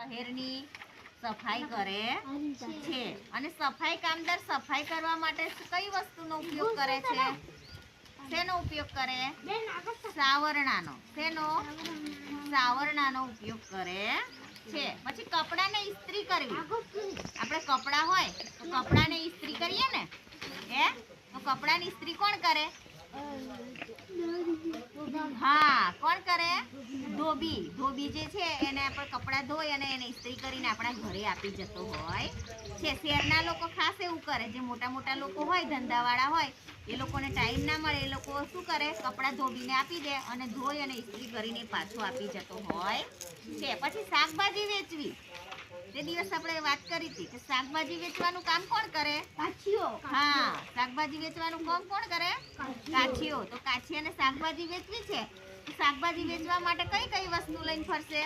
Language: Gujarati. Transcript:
શહેરની સફાઈ કરે છે અને સફાઈ કામદાર સફાઈ કરવા માટે કઈ વસ્તુનો ઉપયોગ કરે છે? શેનો ઉપયોગ કરે? સાવરણાનો. શેનો? સાવરણાનો ઉપયોગ કરે છે. પછી કપડાને ઇસ્ત્રી કરવી. આપણે કપડા હોય તો કપડાને ઇસ્ત્રી કરીએ ને, તો કપડાની ઇસ્ત્રી કોણ કરે? હા, કોણ કરે? ધોબી. ધોબી જે છે એને આપણે કપડાં ધોઈ અને એને ઇસ્ત્રી કરીને આપણા ઘરે આપી જતો હોય છે. શહેરના લોકો ખાસ એવું કરે, જે મોટા મોટા લોકો હોય, ધંધાવાળા હોય, એ લોકોને ટાઈમ ના મળે, એ લોકો શું કરે? કપડાં ધોબીને આપી દે અને ધોઈ અને ઇસ્ત્રી કરીને પાછો આપી જતો હોય છે. પછી શાકભાજી વેચવી. તે દિવસ આપણે વાત કરી હતી કે શાકભાજી વેચવાનું કામ કોણ કરે? કાછીઓ. હા, શાકભાજી વેચવાનું કામ કોણ કરે? કાછીઓ. તો કાછીઓને શાકભાજી વેચવી છે. શાકભાજી વેચવા માટે કઈ કઈ વસ્તુ લઈને ફરશે?